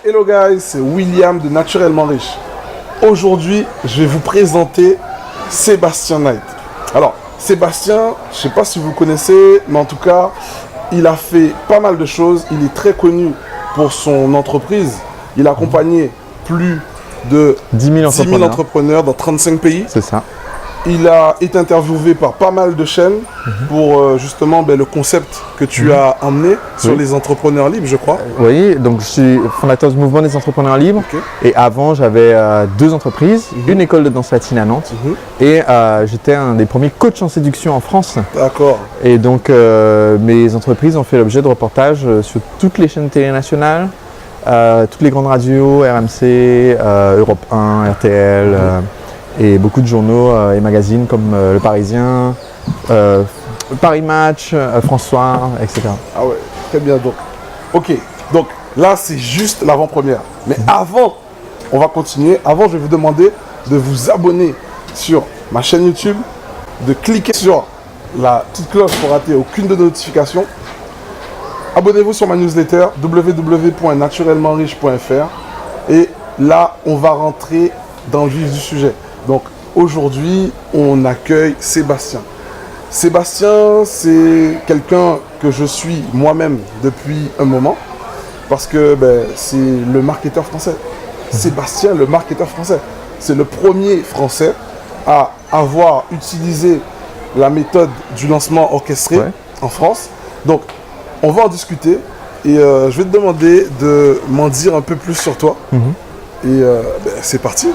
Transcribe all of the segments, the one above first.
Hello guys, c'est William de Naturellement Riche. Aujourd'hui, je vais vous présenter Sébastien Knight. Alors, Sébastien, je ne sais pas si vous connaissez, mais en tout cas, il a fait pas mal de choses. Il est très connu pour son entreprise. Il a accompagné plus de 10 000 entrepreneurs dans 35 pays. C'est ça. Il a été interviewé par pas mal de chaînes pour justement le concept que tu as emmené sur les entrepreneurs libres, je crois. Oui, donc je suis fondateur du mouvement des entrepreneurs libres. Et avant, j'avais 2 entreprises, une école de danse latine à Nantes. Et j'étais un des premiers coachs en séduction en France. D'accord. Et donc, mes entreprises ont fait l'objet de reportages sur toutes les chaînes télé nationales, toutes les grandes radios, RMC, Europe 1, RTL. Et beaucoup de journaux et magazines comme Le Parisien, Paris Match, François, etc. Ah ouais, très bien. Donc, ok, donc là c'est juste l'avant-première. Mais avant, on va continuer. Avant, je vais vous demander de vous abonner sur ma chaîne YouTube, de cliquer sur la petite cloche pour rater aucune de nos notifications. Abonnez-vous sur ma newsletter www.naturellementriche.fr. Et là, on va rentrer dans le vif du sujet. Donc aujourd'hui, on accueille Sébastien. Sébastien, c'est quelqu'un que je suis moi-même depuis un moment parce que c'est le marketeur français. Sébastien, le marketeur français. C'est le premier français à avoir utilisé la méthode du lancement orchestré en France. Donc, on va en discuter et je vais te demander de m'en dire un peu plus sur toi. Et c'est parti.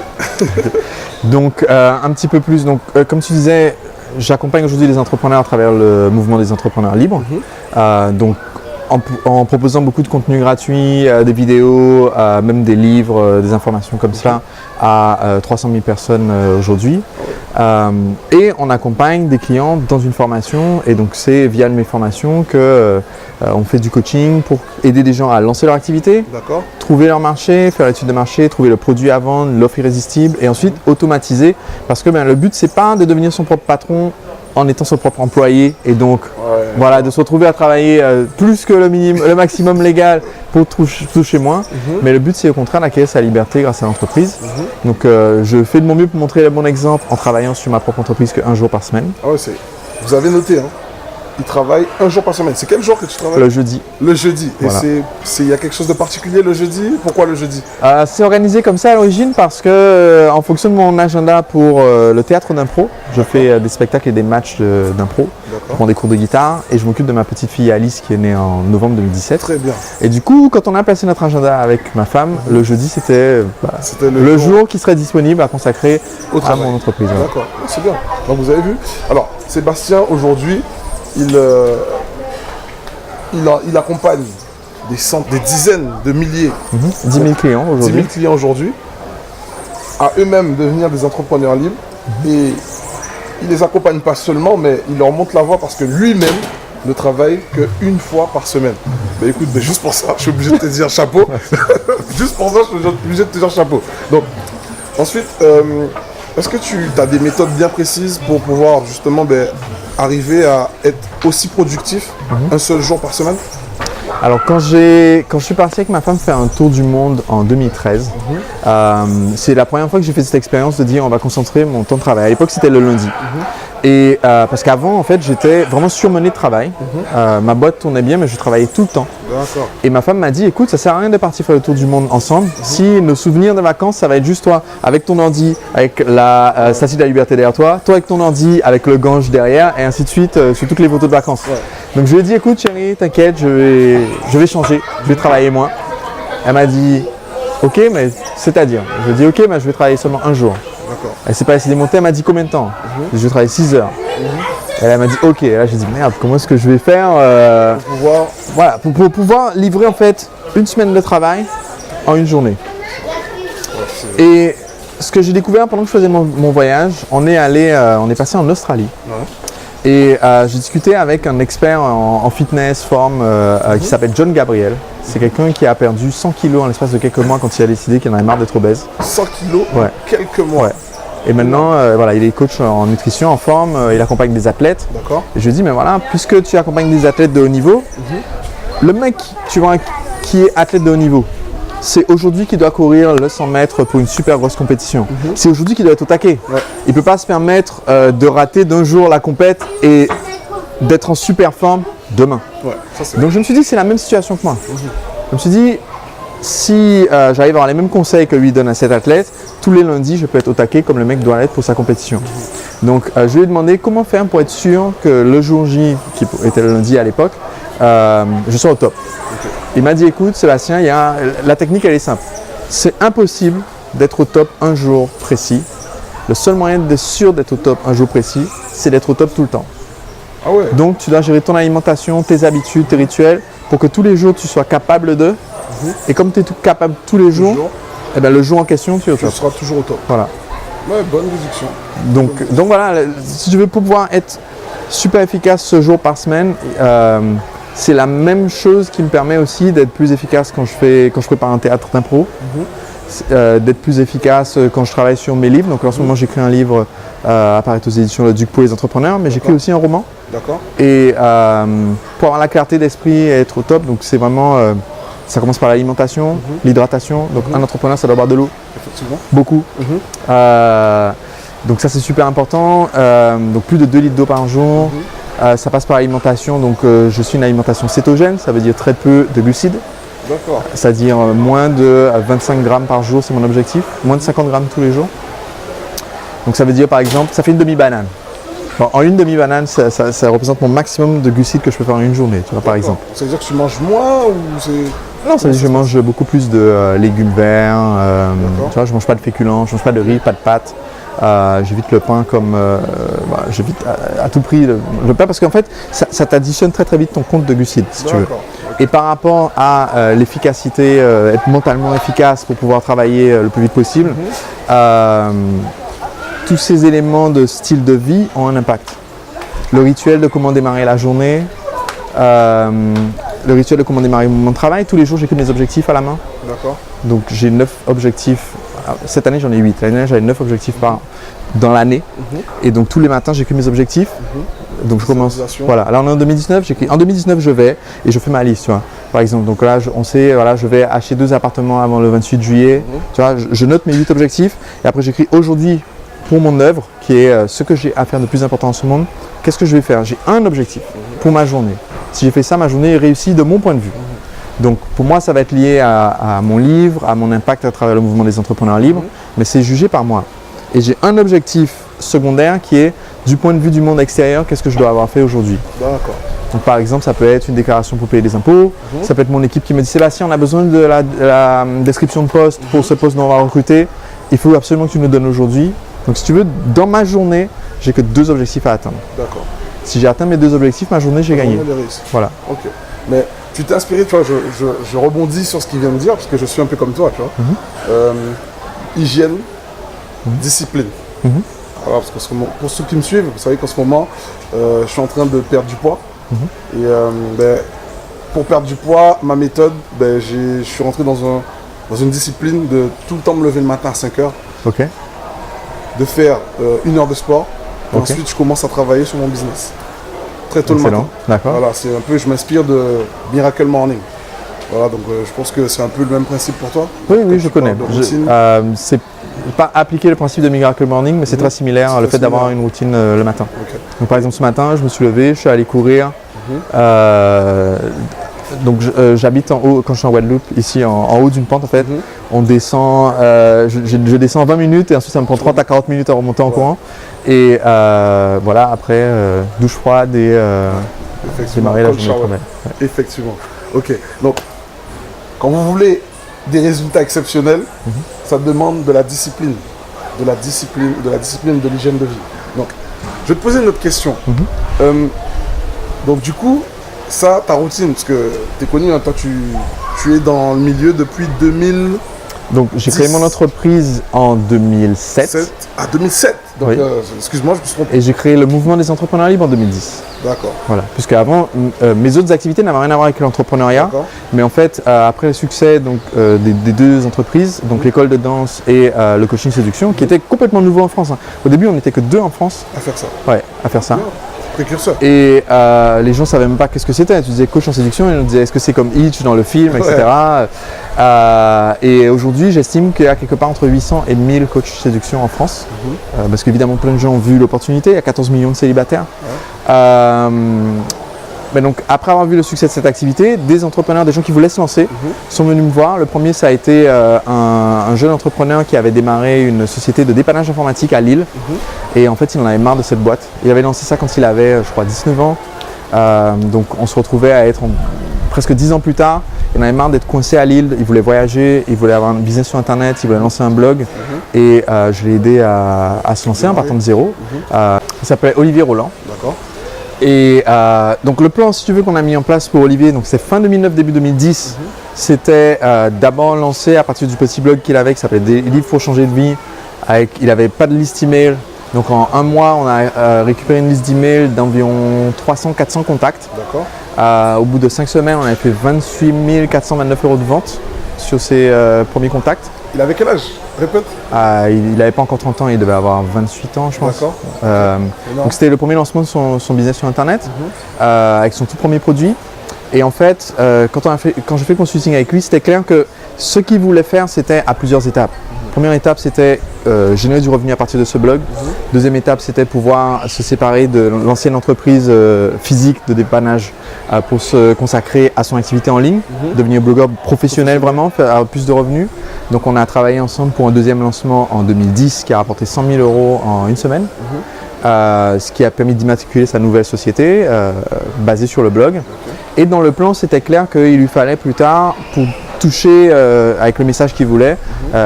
Donc un petit peu plus, donc, comme tu disais, j'accompagne aujourd'hui les entrepreneurs à travers le mouvement des entrepreneurs libres. Donc en proposant beaucoup de contenu gratuit, des vidéos, même des livres, des informations comme ça à 300 000 personnes aujourd'hui. Et on accompagne des clients dans une formation et donc c'est via mes formations que on fait du coaching pour aider des gens à lancer leur activité, trouver leur marché, faire l'étude de marché, trouver le produit à vendre, l'offre irrésistible et ensuite automatiser parce que le but c'est pas de devenir son propre patron en étant son propre employé et donc voilà, de se retrouver à travailler plus que le maximum légal pour toucher moins. Mais le but c'est au contraire d'acquérir sa liberté grâce à l'entreprise. Donc je fais de mon mieux pour montrer le bon exemple en travaillant sur ma propre entreprise que 1 jour par semaine. Ah ouais, vous avez noté, hein. Il travaille 1 jour par semaine. C'est quel jour que tu travailles? Le jeudi. Le jeudi. Voilà. Et il y a quelque chose de particulier le jeudi? Pourquoi le jeudi? C'est organisé comme ça à l'origine parce que en fonction de mon agenda pour le théâtre d'impro, je fais des spectacles et des matchs d'impro. Je prends des cours de guitare et je m'occupe de ma petite fille Alice qui est née en novembre 2017. Très bien. Et du coup, quand on a placé notre agenda avec ma femme, le jeudi c'était le jour qui serait disponible à consacrer à mon entreprise. D'accord, c'est bien. Donc vous avez vu. Alors, Sébastien, aujourd'hui, il accompagne des dizaines de milliers, 10 000 clients aujourd'hui. 10 000 clients aujourd'hui, à eux-mêmes devenir des entrepreneurs libres. Et il les accompagne pas seulement, mais il leur montre la voie parce que lui-même ne travaille qu'une fois par semaine. Mais écoute, juste pour ça, je suis obligé de te dire chapeau. Juste pour ça, je suis obligé de te dire chapeau. Donc, ensuite, est-ce que tu as des méthodes bien précises pour pouvoir justement arriver à être aussi productif un seul jour par semaine? Alors quand je suis parti avec ma femme faire un tour du monde en 2013, c'est la première fois que j'ai fait cette expérience de dire on va concentrer mon temps de travail. À l'époque c'était le lundi. Et parce qu'avant en fait j'étais vraiment surmené de travail. Ma boîte tournait bien mais je travaillais tout le temps. Et ma femme m'a dit écoute ça sert à rien de partir faire le tour du monde ensemble si nos souvenirs de vacances ça va être juste toi avec ton ordi, avec la Statue de la Liberté derrière toi, toi avec ton ordi, avec le Gange derrière et ainsi de suite sur toutes les photos de vacances. Donc je lui ai dit écoute chérie t'inquiète je vais changer, je vais travailler moins. Elle m'a dit ok mais c'est-à-dire, je lui ai dit ok mais je vais travailler seulement un jour. Elle s'est pas laissée démonter, elle m'a dit combien de temps? Je vais travailler 6 heures. Et elle m'a dit ok, et là j'ai dit merde comment est-ce que je vais faire pour pouvoir livrer en fait une semaine de travail en une journée. Et ce que j'ai découvert pendant que je faisais mon voyage, on est passé en Australie. Et j'ai discuté avec un expert en fitness, forme, qui s'appelle John Gabriel. C'est quelqu'un qui a perdu 100 kilos en l'espace de quelques mois quand il a décidé qu'il en avait marre d'être obèse. 100 kilos en quelques mois. Et maintenant, il est coach en nutrition, en forme, il accompagne des athlètes. Et je lui ai dit, mais voilà, puisque tu accompagnes des athlètes de haut niveau, le mec qui est athlète de haut niveau, c'est aujourd'hui qu'il doit courir le 100 mètres pour une super grosse compétition. C'est aujourd'hui qu'il doit être au taquet. Ouais. Il ne peut pas se permettre de rater d'un jour la compète et d'être en super forme demain. Ouais, ça c'est Donc je me suis dit que c'est la même situation que moi. Je me suis dit, si j'arrive à avoir les mêmes conseils que lui donne à cet athlète, tous les lundis, je peux être au taquet comme le mec doit l'être pour sa compétition. Donc je lui ai demandé comment faire pour être sûr que le jour J, qui était le lundi à l'époque, je sois au top. Ok. Il m'a dit, écoute Sébastien, la technique elle est simple. C'est impossible d'être au top un jour précis. Le seul moyen d'être sûr d'être au top un jour précis, c'est d'être au top tout le temps. Ah ouais. Donc tu dois gérer ton alimentation, tes habitudes, tes rituels, pour que tous les jours tu sois capable de. Et comme tu es capable tous les jours, eh ben, le jour en question, tu es au Tu top. seras toujours au top. Voilà. Ouais, bonne déduction. Donc voilà, si je veux pouvoir être super efficace ce jour par semaine, c'est la même chose qui me permet aussi d'être plus efficace quand je prépare un théâtre d'impro, d'être plus efficace quand je travaille sur mes livres. Donc en ce moment j'écris un livre apparaît aux éditions Le Duc pour les entrepreneurs, mais j'écris aussi un roman. D'accord. Et pour avoir la clarté d'esprit et être au top, donc c'est vraiment, ça commence par l'alimentation, l'hydratation. Donc un entrepreneur ça doit boire de l'eau, Effectivement. beaucoup. Donc ça c'est super important, donc plus de 2 litres d'eau par jour. Ça passe par l'alimentation, donc je suis une alimentation cétogène, ça veut dire très peu de glucides, D'accord. c'est-à-dire moins de 25 grammes par jour, c'est mon objectif, moins de 50 grammes tous les jours. Donc ça veut dire par exemple, ça fait une demi-banane. Bon, en une demi-banane, ça représente mon maximum de glucides que je peux faire en une journée, tu vois, par exemple. Ça veut dire que tu manges moins ou c'est... Non, ça veut dire que je mange beaucoup plus de légumes verts, tu vois, je mange pas de féculents, je mange pas de riz, pas de pâtes. J'évite le pain comme j'évite à tout prix le pain parce qu'en fait ça t'additionne très très vite ton compte de glucides si tu veux. Et par rapport à l'efficacité, être mentalement efficace pour pouvoir travailler le plus vite possible, tous ces éléments de style de vie ont un impact. Le rituel de comment démarrer la journée, le rituel de comment démarrer mon travail, tous les jours j'écris mes objectifs à la main. D'accord. Donc j'ai 9 objectifs. Cette année j'en ai 8. L'année dernière j'avais 9 objectifs dans l'année. Et donc tous les matins j'écris mes objectifs. Donc je commence. Voilà. Là on est en 2019. J'écris. En 2019 je vais et je fais ma liste. Tu vois. Par exemple. Donc là on sait voilà je vais acheter 2 appartements avant le 28 juillet. Tu vois. Je note mes 8 objectifs et après j'écris aujourd'hui pour mon œuvre qui est ce que j'ai à faire de plus important en ce monde. Qu'est-ce que je vais faire? J'ai un objectif pour ma journée. Si j'ai fait ça, ma journée est réussie de mon point de vue. Donc pour moi, ça va être lié à mon livre, à mon impact à travers le mouvement des entrepreneurs libres, mais c'est jugé par moi. Et j'ai un objectif secondaire qui est du point de vue du monde extérieur, qu'est-ce que je dois avoir fait aujourd'hui. D'accord. Donc par exemple, ça peut être une déclaration pour payer des impôts, ça peut être mon équipe qui me dit Sébastien, on a besoin de la description de poste pour ce poste dont on va recruter, il faut absolument que tu me le donnes aujourd'hui. Donc si tu veux, dans ma journée, j'ai que 2 objectifs à atteindre. D'accord. Si j'ai atteint mes 2 objectifs, ma journée, j'ai gagné. Voilà. Ok. Mais tu t'es inspiré, tu vois, je rebondis sur ce qu'il vient de dire, parce que je suis un peu comme toi, tu vois. Hygiène, discipline. Voilà, parce que pour ceux qui me suivent, vous savez qu'en ce moment, je suis en train de perdre du poids. Et pour perdre du poids, ma méthode, je suis rentré dans une discipline de tout le temps me lever le matin à 5 heures. Ok. De faire 1 heure de sport. Et Ok. ensuite, je commence à travailler sur mon business. Très tôt le Excellent. matin. D'accord. Voilà, c'est un peu, je m'inspire de Miracle Morning. Voilà, donc je pense que c'est un peu le même principe pour toi. Oui, Quand oui, tu je connais. parles de routine. C'est pas appliquer le principe de Miracle Morning, mais c'est très similaire, C'est le très fait d'avoir similaire. une routine le matin. Ok. Donc par exemple, ce matin, je me suis levé, je suis allé courir. Donc j'habite en haut, quand je suis en Guadeloupe, ici en haut d'une pente en fait. On descend, je descends en 20 minutes et ensuite ça me prend 30 à 40 minutes à remonter en courant. Et voilà, après, douche froide et démarrer la cold journée de shower. travail. Effectivement. Ok. Donc, quand vous voulez des résultats exceptionnels, ça demande de la discipline. De l'hygiène de vie. Donc, je vais te poser une autre question. Donc, du coup, ça, ta routine, parce que tu es connu, hein, toi, tu es dans le milieu depuis 2000. Donc j'ai créé mon entreprise en 2007. Ah, 2007. Donc, Oui. excuse-moi, je me suis trompé. Et j'ai créé le mouvement des entrepreneurs libres en 2010. D'accord. Voilà. Puisque avant, mes autres activités n'avaient rien à voir avec l'entrepreneuriat. D'accord. Mais en fait, après le succès donc, des 2 entreprises, donc l'école de danse et le coaching séduction, qui était complètement nouveau en France. Hein. Au début, on n'était que 2 en France À faire ça. à faire ça. Précurseur. Et les gens ne savaient même pas qu'est-ce que c'était. Tu disais coach en séduction, ils nous disaient est-ce que c'est comme Hitch dans le film, etc. Et aujourd'hui, j'estime qu'il y a quelque part entre 800 et 1000 coachs séduction en France. Parce qu'évidemment, plein de gens ont vu l'opportunité. Il y a 14 millions de célibataires. Mais donc, après avoir vu le succès de cette activité, des entrepreneurs, des gens qui voulaient se lancer, sont venus me voir. Le premier, ça a été un jeune entrepreneur qui avait démarré une société de dépannage informatique à Lille. Et en fait, il en avait marre de cette boîte. Il avait lancé ça quand il avait, je crois, 19 ans. Donc, on se retrouvait à être presque 10 ans plus tard. Il en avait marre d'être coincé à Lille. Il voulait voyager, il voulait avoir un business sur Internet, il voulait lancer un blog. Et je l'ai aidé à se lancer en partant de zéro. Il s'appelait Olivier Roland. D'accord. Et donc le plan, si tu veux, qu'on a mis en place pour Olivier, donc c'est fin 2009, début 2010, c'était d'abord lancé à partir du petit blog qu'il avait qui s'appelait Des livres pour changer de vie. Il n'avait pas de liste email, donc en un mois, on a récupéré une liste d'email d'environ 300-400 contacts. D'accord. Au bout de 5 semaines, on avait fait 28 429 € de vente sur ses premiers contacts. Il avait quel âge? Répète. Il n'avait pas encore 30 ans, il devait avoir 28 ans, je pense. D'accord. Donc c'était le premier lancement de son business sur Internet, avec son tout premier produit. Et en fait, quand j'ai fait consulting avec lui, c'était clair que ce qu'il voulait faire, c'était à plusieurs étapes. Première étape, c'était générer du revenu à partir de ce blog. Deuxième étape, c'était pouvoir se séparer de l'ancienne entreprise physique de dépannage pour se consacrer à son activité en ligne, devenir blogueur professionnel vraiment, faire plus de revenus. Donc on a travaillé ensemble pour un deuxième lancement en 2010 qui a rapporté 100 000 € en une semaine, ce qui a permis d'immatriculer sa nouvelle société basée sur le blog. Et dans le plan, c'était clair qu'il lui fallait plus tard, pour toucher avec le message qu'il voulait,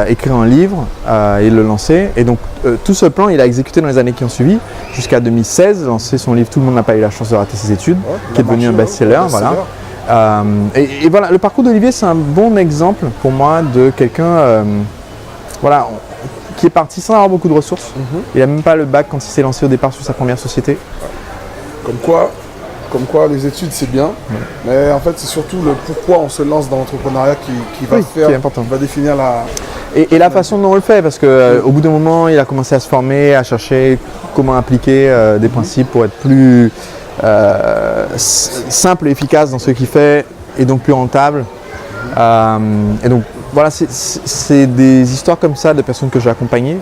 écrire un livre et le lancer. Et donc tout ce plan, il a exécuté dans les années qui ont suivi, jusqu'à 2016, lancé son livre « Tout le monde n'a pas eu la chance de rater ses études », qui est devenu un best-seller. Voilà. Et voilà, le parcours d'Olivier, c'est un bon exemple pour moi de quelqu'un qui est parti sans avoir beaucoup de ressources. Il n'a même pas le bac quand il s'est lancé au départ sur sa première société. Comme quoi les études c'est bien, mais en fait c'est surtout le pourquoi on se lance dans l'entrepreneuriat qui va définir la... Et la façon dont on le fait, parce qu'au bout d'un moment, il a commencé à se former, à chercher comment appliquer des principes pour être plus simple et efficace dans ce qu'il fait et donc plus rentable. Et donc voilà, c'est des histoires comme ça de personnes que j'ai accompagnées,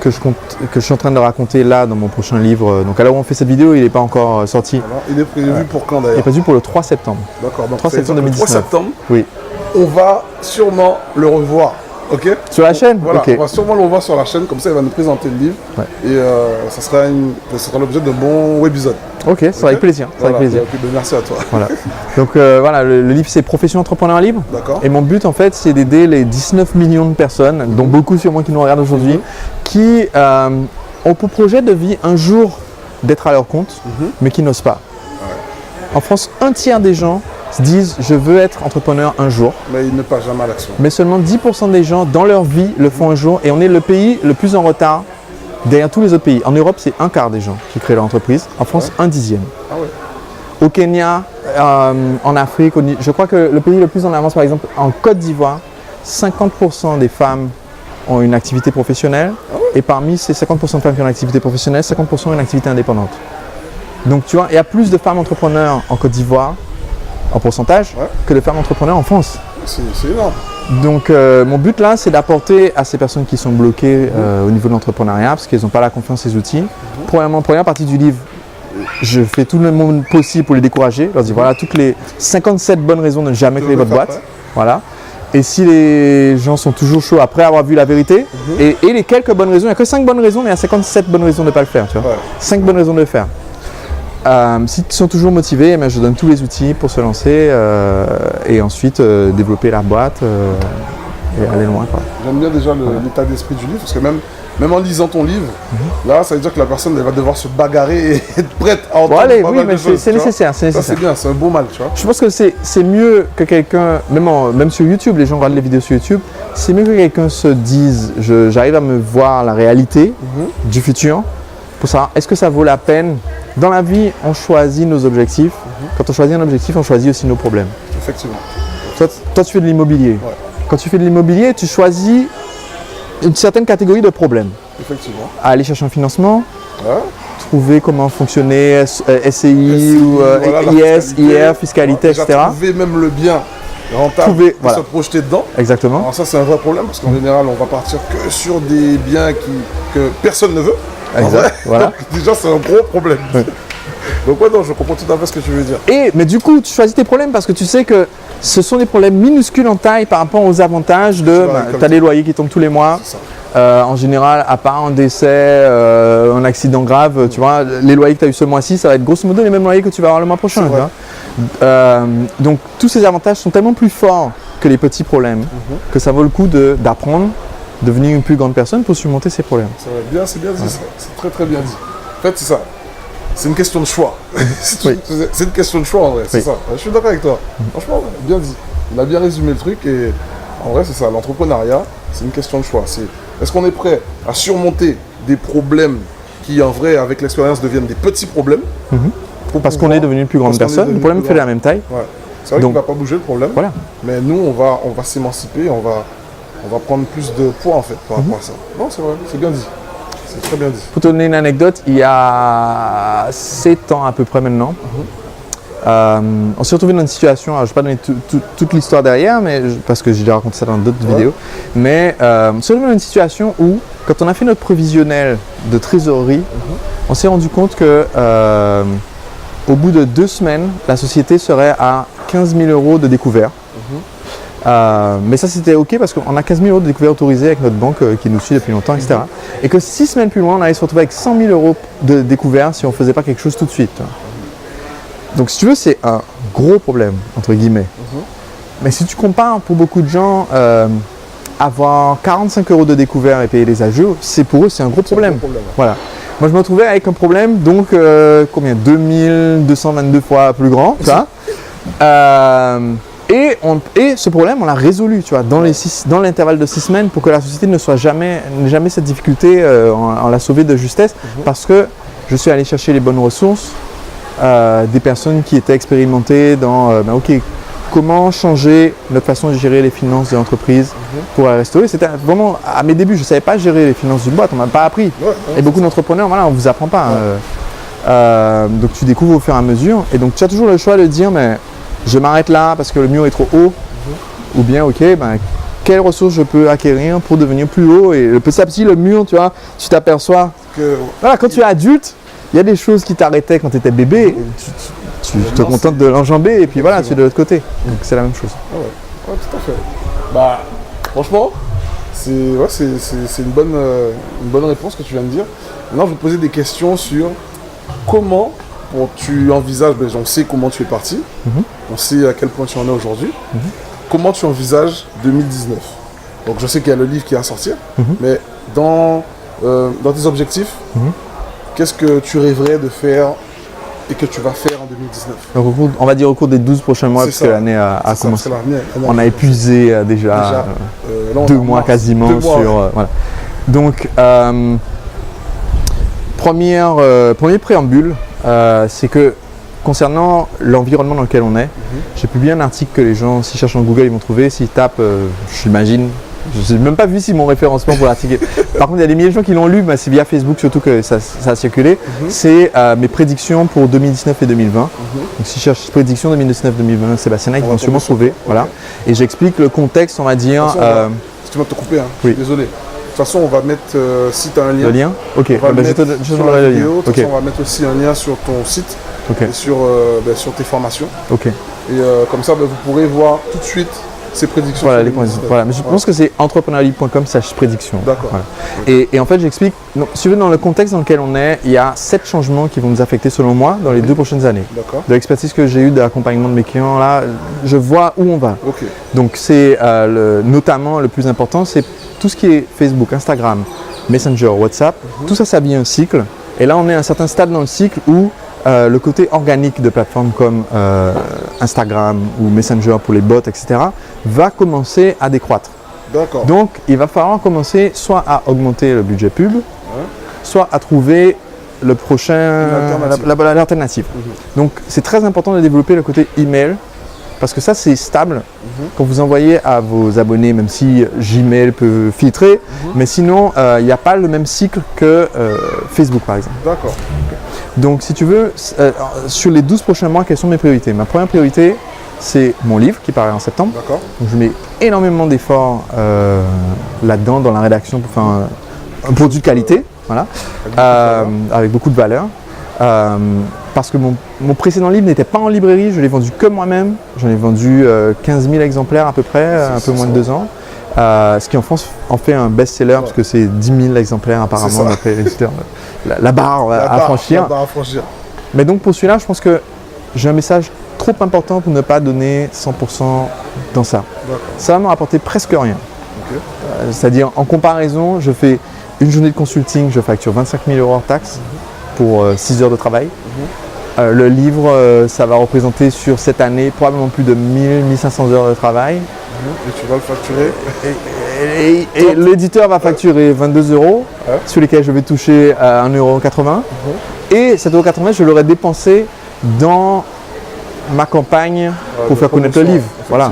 que je suis en train de raconter là dans mon prochain livre. Donc à l'heure où on fait cette vidéo, il n'est pas encore sorti. Voilà. Il est prévu pour quand d'ailleurs? Il est prévu pour le 3 septembre. D'accord, donc 3 septembre 2019. Le 3 septembre, oui. On va sûrement le revoir. Ok. Sur la chaîne. Voilà, okay. On va sûrement le revoir sur la chaîne, comme ça il va nous présenter le livre. Et ça sera l'objet d'un bon webisode. Ok, ça sera avec plaisir. Voilà, avec plaisir. Merci à toi. Voilà. Donc voilà, le livre c'est Profession entrepreneur libre. D'accord. Et mon but en fait c'est d'aider les 19 millions de personnes, dont beaucoup sûrement qui nous regardent aujourd'hui, qui ont pour projet de vie un jour d'être à leur compte, mais qui n'osent pas. En France, un tiers des gens se disent je veux être entrepreneur un jour. Mais ils ne passent jamais à l'action. Mais seulement 10% des gens dans leur vie le font un jour et on est le pays le plus en retard derrière tous les autres pays. En Europe, c'est un quart des gens qui créent leur entreprise. En France, un dixième. Ah ouais. Au Kenya, en Afrique, je crois que le pays le plus en avance, par exemple, en Côte d'Ivoire, 50% des femmes ont une activité professionnelle. Ah ouais. Et parmi ces 50% de femmes qui ont une activité professionnelle, 50% ont une activité indépendante. Donc tu vois, il y a plus de femmes entrepreneurs en Côte d'Ivoire, en pourcentage, que de femmes entrepreneurs en France. C'est énorme. Donc mon but là, c'est d'apporter à ces personnes qui sont bloquées au niveau de l'entrepreneuriat, parce qu'elles n'ont pas la confiance, ces outils. Première partie du livre, je fais tout le monde possible pour les décourager. Je leur dis voilà toutes les 57 bonnes raisons de ne jamais créer votre boîte. Voilà. Et si les gens sont toujours chauds après avoir vu la vérité, et les quelques bonnes raisons, il n'y a que 5 bonnes raisons, mais il y a 57 bonnes raisons de ne pas le faire. Tu vois. 5 bonnes raisons de le faire. S'ils sont toujours motivés, je donne tous les outils pour se lancer et ensuite développer la boîte et aller loin. J'aime bien déjà l'état d'esprit du livre, parce que même en lisant ton livre, là, ça veut dire que la personne elle va devoir se bagarrer et être prête à entendre pas mal de choses. C'est nécessaire. Ça, c'est bien, c'est un beau mal, tu vois. Je pense que c'est mieux que quelqu'un, même sur YouTube, les gens regardent les vidéos sur YouTube, c'est mieux que quelqu'un se dise, j'arrive à me voir la réalité du futur, pour savoir est-ce que ça vaut la peine. Dans la vie, on choisit nos objectifs. Quand on choisit un objectif, on choisit aussi nos problèmes. Effectivement. Toi, tu fais de l'immobilier. Ouais. Quand tu fais de l'immobilier, tu choisis une certaine catégorie de problèmes. Effectivement. À aller chercher un financement, trouvé comment fonctionnait SCI ou voilà, la IS, fiscalité. IR, fiscalité, Déjà etc. trouver même le bien rentable Trouver, et voilà. se projeter dedans. Exactement. Alors ça, c'est un vrai problème parce qu'en général, on va partir que sur des biens que personne ne veut. En Exact, vrai. voilà. Donc, déjà, c'est un gros problème. Donc, ouais, non, je comprends tout à fait ce que tu veux dire. Mais du coup, tu choisis tes problèmes parce que tu sais que ce sont des problèmes minuscules en taille par rapport aux avantages de. Tu as des loyers qui tombent tous les mois. C'est ça. En général, à part un décès, un accident grave, tu vois, les loyers que tu as eu ce mois-ci, ça va être grosso modo les mêmes loyers que tu vas avoir le mois prochain. C'est vrai. Tu vois. Donc, tous ces avantages sont tellement plus forts que les petits problèmes que ça vaut le coup d'apprendre, devenir une plus grande personne pour surmonter ces problèmes. C'est bien dit, ça. C'est très très bien dit. En fait, c'est ça. C'est une question de choix. Oui. C'est une question de choix en vrai, c'est Oui. ça. Je suis d'accord avec toi. Franchement, bien dit. On a bien résumé le truc et en vrai, c'est ça. L'entrepreneuriat, c'est une question de choix. Est-ce qu'on est prêt à surmonter des problèmes qui, en vrai, avec l'expérience, deviennent des petits problèmes Parce qu'on est devenu une plus grande personne, le problème fait la même taille. Ouais. C'est vrai qu'il ne va pas bouger le problème. Voilà. Mais nous, on va s'émanciper, on va prendre plus de poids en fait par rapport à ça. Non, c'est vrai, c'est bien dit. C'est très bien dit. Pour te donner une anecdote, il y a 7 ans à peu près maintenant, on s'est retrouvé dans une situation, alors je ne vais pas donner toute l'histoire derrière, parce que j'ai déjà raconté ça dans d'autres vidéos, mais on s'est retrouvé dans une situation où, quand on a fait notre prévisionnel de trésorerie, on s'est rendu compte que au bout de 2 semaines, la société serait à 15 000 € de découvert. Mais ça c'était ok parce qu'on a 15 000 € de découvert autorisés avec notre banque qui nous suit depuis longtemps, etc. Et que 6 semaines plus loin, on allait se retrouver avec 100 000 € de découvert si on ne faisait pas quelque chose tout de suite. Donc si tu veux, c'est un gros problème, entre guillemets. Mais si tu compares pour beaucoup de gens, avoir 45 € de découvert et payer les ajouts, pour eux c'est un gros problème. Voilà. Moi je me retrouvais avec un problème, donc combien 2222 fois plus grand, ça. Et ce problème, on l'a résolu, tu vois, dans l'intervalle de 6 semaines pour que la société n'ait jamais cette difficulté, on l'a sauvé de justesse parce que je suis allé chercher les bonnes ressources, des personnes qui étaient expérimentées dans, ok, comment changer notre façon de gérer les finances de l'entreprise pour la restaurer. C'était vraiment, à mes débuts, je ne savais pas gérer les finances d'une boîte, on ne m'a pas appris. Et beaucoup d'entrepreneurs, voilà, on ne vous apprend pas. Donc tu découvres au fur et à mesure. Et donc tu as toujours le choix de dire, mais je m'arrête là parce que le mur est trop haut, ou bien ok, quelles ressources je peux acquérir pour devenir plus haut. Et petit à petit, le mur, tu vois, tu t'aperçois. Voilà, quand tu es adulte, il y a des choses qui t'arrêtaient quand tu étais bébé. Et tu te contentes de l'enjamber et puis voilà, tu es de l'autre côté. Donc c'est la même chose. Ouais, tout à fait. Franchement, c'est une bonne réponse que tu viens de dire. Maintenant, je vais te poser des questions sur comment tu envisages, on sait comment tu es parti, on sait à quel point tu en es aujourd'hui. Comment tu envisages 2019? Donc je sais qu'il y a le livre qui va sortir, mais dans tes objectifs, qu'est-ce que tu rêverais de faire et que tu vas faire en 2019? Donc, on va dire au cours des 12 prochains mois, puisque l'année a commencé. On a épuisé déjà 2 mois quasiment 2 mois, sur... voilà. Donc, premier préambule, c'est que concernant l'environnement dans lequel on est, j'ai publié un article que les gens, s'ils cherchent dans Google, ils vont trouver. S'ils tapent, j'imagine, je n'ai même pas vu si mon référencement pour l'article. Par contre, il y a des milliers de gens qui l'ont lu, mais c'est via Facebook surtout que ça a circulé. C'est mes prédictions pour 2019 et 2020. Donc, si je cherche prédictions 2019-2020, Sébastien, ils vont sûrement trouver. Voilà. Et j'explique le contexte, on va dire. Si tu vas te couper, oui. Désolé. De toute façon, on va mettre, si tu as un lien. Le lien. Ok, on va je mettre te sur donnerai la le vidéo. lien. De toute façon, on va mettre aussi un lien sur ton site et sur tes formations. Ok. Et comme ça, vous pourrez voir tout de suite ces prédictions. Voilà, les prédictions. Voilà. Mais je pense que c'est entrepreneurlibre.com/prédiction. D'accord. Voilà. Et en fait, j'explique, si tu veux, dans le contexte dans lequel on est, il y a 7 changements qui vont nous affecter selon moi dans les 2 prochaines années. D'accord. De l'expertise que j'ai eue de l'accompagnement de mes clients, là, je vois où on va. Ok. Donc c'est notamment le plus important, c'est tout ce qui est Facebook, Instagram, Messenger, WhatsApp, tout ça, ça vient un cycle. Et là, on est à un certain stade dans le cycle où le côté organique de plateformes comme Instagram ou Messenger pour les bots, etc., va commencer à décroître. D'accord. Donc, il va falloir commencer soit à augmenter le budget pub, soit à trouver le prochain, l'alternative. Donc, c'est très important de développer le côté email parce que ça, c'est stable. Quand vous envoyez à vos abonnés, même si Gmail peut filtrer, mais sinon, il n'y a pas le même cycle que Facebook, par exemple. D'accord. Donc, si tu veux, sur les 12 prochains mois, quelles sont mes priorités? Ma première priorité, c'est mon livre qui paraît en septembre. D'accord. Donc, je mets énormément d'efforts là-dedans, dans la rédaction, pour faire un produit de qualité, voilà, avec beaucoup de valeur. Parce que mon précédent livre n'était pas en librairie, je l'ai vendu que moi-même. J'en ai vendu 15 000 exemplaires à peu près, un peu moins de 2 ans. Ce qui en France en fait un best-seller, parce que c'est 10 000 exemplaires apparemment d'après l'éditeur. La barre à franchir. Mais donc pour celui-là, je pense que j'ai un message trop important pour ne pas donner 100% dans ça. Ça va me rapporter presque rien. Okay. C'est-à-dire, en comparaison, je fais une journée de consulting, je facture 25 000 € hors taxe pour 6 heures de travail. Le livre, ça va représenter sur cette année probablement plus de 1000-1500 heures de travail. Et tu vas le facturer. Et l'éditeur va facturer 22 €, sur lesquels je vais toucher 1,80 €. Et cet 1,80 €, je l'aurai dépensé dans ma campagne pour faire connaître le livre. Voilà.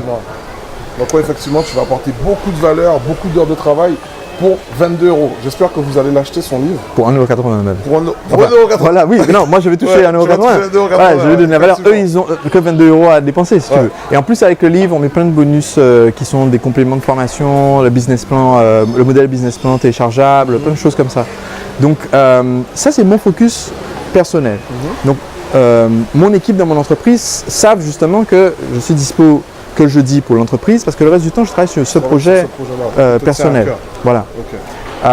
Donc effectivement, tu vas apporter beaucoup de valeur, beaucoup d'heures de travail pour 22 €. J'espère que vous allez l'acheter son livre. Pour 1,80 € même. Pour 1,80 €. Voilà, oui, mais non, moi je vais toucher 1,80 €. Ouais, je vais donner la valeur. Eux, ils ont que 22 € à dépenser, si tu veux. Et en plus, avec le livre, on met plein de bonus qui sont des compléments de formation, le business plan, le modèle business plan téléchargeable, plein de choses comme ça. Donc, ça, c'est mon focus personnel. Donc, mon équipe dans mon entreprise savent justement que je suis dispo que le jeudi pour l'entreprise, parce que le reste du temps, je travaille sur ce projet personnel. Voilà.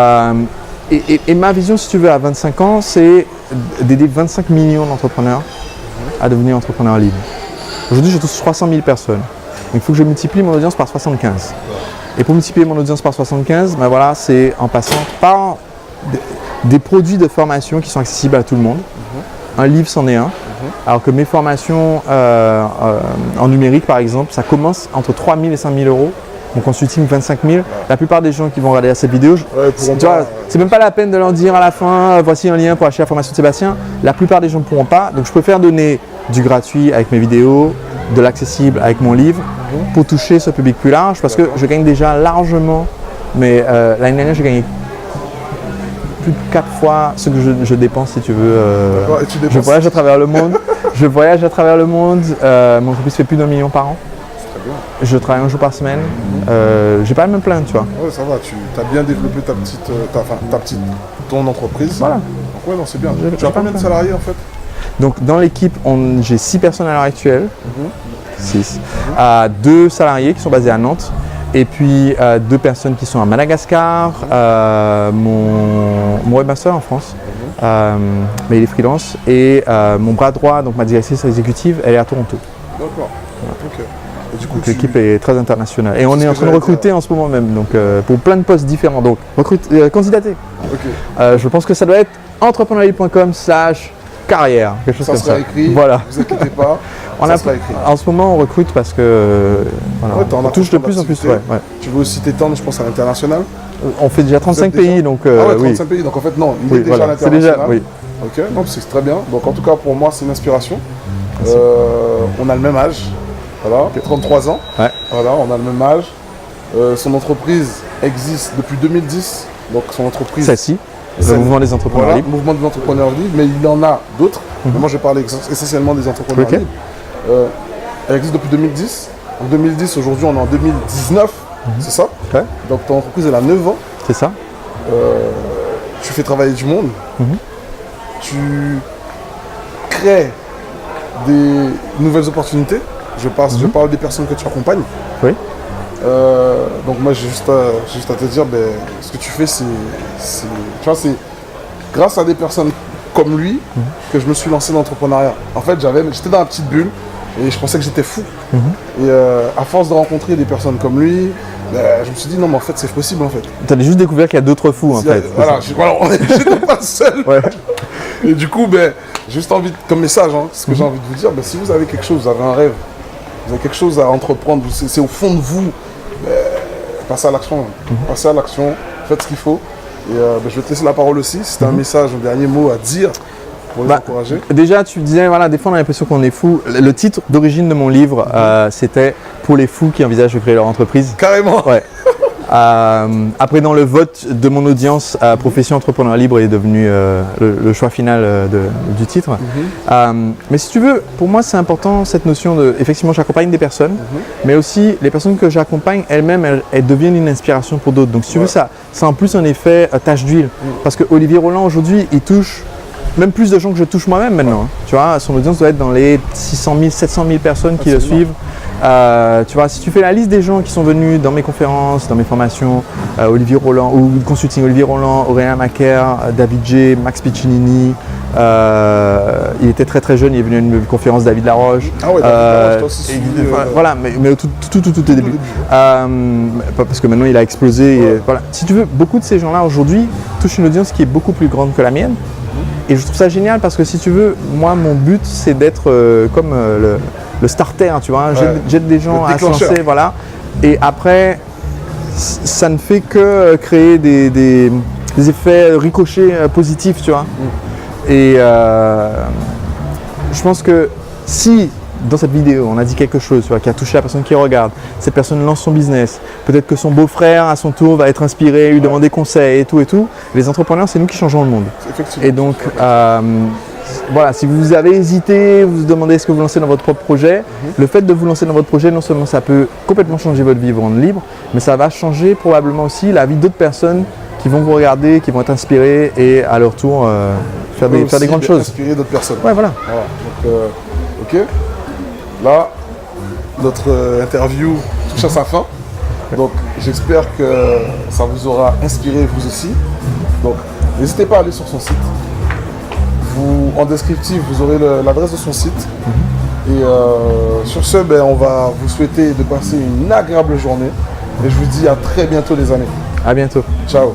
Okay. Et ma vision, si tu veux, à 25 ans, c'est d'aider 25 millions d'entrepreneurs à devenir entrepreneurs libres. Aujourd'hui, je touche 300 000 personnes. Donc, il faut que je multiplie mon audience par 75. Et pour multiplier mon audience par 75, ben voilà, c'est en passant par des produits de formation qui sont accessibles à tout le monde. Un livre, c'en est un. Alors que mes formations en numérique, par exemple, ça commence entre 3 000 et 5 000 €. Mon consulting, 25 000. La plupart des gens qui vont regarder cette vidéo, c'est même pas la peine de leur dire à la fin, voici un lien pour acheter la formation de Sébastien. La plupart des gens ne pourront pas. Donc, je préfère donner du gratuit avec mes vidéos, de l'accessible avec mon livre, pour toucher ce public plus large, parce que je gagne déjà largement. Mais l'année dernière, j'ai gagné plus de 4 fois ce que je dépense, si tu veux. Je voyage à travers le monde. Mon entreprise fait plus d'1 million par an. Très bien. Je travaille un jour par semaine. J'ai pas à me plaindre, tu vois. Ouais, ça va. Tu as bien développé ton entreprise. Voilà. Donc ouais, non, c'est bien. Tu as combien de salariés en fait? Donc dans l'équipe, j'ai 6 personnes à l'heure actuelle. 6. 2 salariés qui sont basés à Nantes. Et puis 2 personnes qui sont à Madagascar, mon webmaster en France, mais il est freelance, et mon bras droit, donc ma directrice exécutive, elle est à Toronto. D'accord. Okay. Et du coup, donc l'équipe est très internationale. Et on est en train de recruter en ce moment même, donc pour plein de postes différents. Donc candidater. Okay. Je pense que ça doit être entrepreneurlibre.com/carrière, quelque chose comme ça. Ça sera écrit, voilà. Ne vous inquiétez pas. En ce moment, on recrute parce que on touche de plus en plus. Ouais. Tu veux aussi t'étendre, je pense, à l'international. On fait déjà 35 pays, donc 35 pays, donc en fait, non, il est déjà à l'international. Oui. Ok, donc c'est très bien. Donc en tout cas, pour moi, c'est une inspiration. On a le même âge, voilà, 33 ans. Ouais. Voilà, on a le même âge. Son entreprise existe depuis 2010, donc son entreprise. Celle-ci. Le mouvement des entrepreneurs libres. Le mouvement des entrepreneurs libres, mais il y en a d'autres. Moi, je parle essentiellement des entrepreneurs libres. Elle existe depuis 2010. En 2010, aujourd'hui, on est en 2019, c'est ça. Donc, ton entreprise, elle a 9 ans. C'est ça. Tu fais travailler du monde. Tu crées des nouvelles opportunités. Je parle des personnes que tu accompagnes. Oui. Donc moi j'ai juste à te dire, ce que tu fais, c'est grâce à des personnes comme lui que je me suis lancé dans l'entrepreneuriat. En fait, j'étais dans la petite bulle et je pensais que j'étais fou. Et à force de rencontrer des personnes comme lui, je me suis dit non mais en fait c'est possible en fait. Tu as juste découvert qu'il y a d'autres fous en fait. Voilà, j'étais pas seul. Ouais. Et du coup, juste envie, comme message, ce que j'ai envie de vous dire, si vous avez quelque chose, vous avez un rêve, vous avez quelque chose à entreprendre, c'est au fond de vous, passez à l'action. Passez à l'action, faites ce qu'il faut. Et je vais te laisser la parole aussi. Si tu as un message, un dernier mot à dire pour les encourager. Déjà, tu disais, voilà, des fois on a l'impression qu'on est fou. Le titre d'origine de mon livre, c'était « Pour les fous qui envisagent de créer leur entreprise ». Carrément. Ouais. Après, dans le vote de mon audience, Profession entrepreneur libre est devenu le choix final du titre. Mais si tu veux, pour moi, c'est important cette notion de, effectivement, j'accompagne des personnes, mais aussi les personnes que j'accompagne elles-mêmes, elles deviennent une inspiration pour d'autres. Donc, si tu veux, ça a en plus un effet tache d'huile. Parce que Olivier Roland, aujourd'hui, il touche même plus de gens que je touche moi-même maintenant. Tu vois, son audience doit être dans les 600 000, 700 000 personnes qui le suivent. Tu vois, si tu fais la liste des gens qui sont venus dans mes conférences, dans mes formations, Olivier Roland, ou consulting, Olivier Roland, Aurélien Macaire, David J, Max Piccinini, il était très très jeune, il est venu à une conférence, David Laroche. Ah ouais, David Laroche, toi aussi. Voilà, mais au tout début. Parce que maintenant il a explosé. Et, voilà. Si tu veux, beaucoup de ces gens-là aujourd'hui touchent une audience qui est beaucoup plus grande que la mienne. Et je trouve ça génial parce que si tu veux, moi mon but c'est d'être comme le starter, tu vois, j'aide des gens à se lancer, voilà. Et après, ça ne fait que créer des effets ricochets positifs, tu vois. Et je pense que si dans cette vidéo on a dit quelque chose, tu vois, qui a touché la personne qui regarde, cette personne lance son business, peut-être que son beau-frère à son tour va être inspiré, lui demander conseil et tout. Les entrepreneurs, c'est nous qui changeons le monde. Et donc, voilà, si vous avez hésité, vous vous demandez est-ce que vous lancez dans votre propre projet, le fait de vous lancer dans votre projet, non seulement ça peut complètement changer votre vie, vous rendre libre, mais ça va changer probablement aussi la vie d'autres personnes qui vont vous regarder, qui vont être inspirées et à leur tour faire des grandes choses. Inspirer d'autres personnes. Ouais, voilà. Donc, ok. Là, notre interview touche à sa fin. Donc, j'espère que ça vous aura inspiré vous aussi. Donc, n'hésitez pas à aller sur son site. En descriptif, vous aurez l'adresse de son site. Et sur ce, on va vous souhaiter de passer une agréable journée. Et je vous dis à très bientôt les amis. À bientôt. Ciao.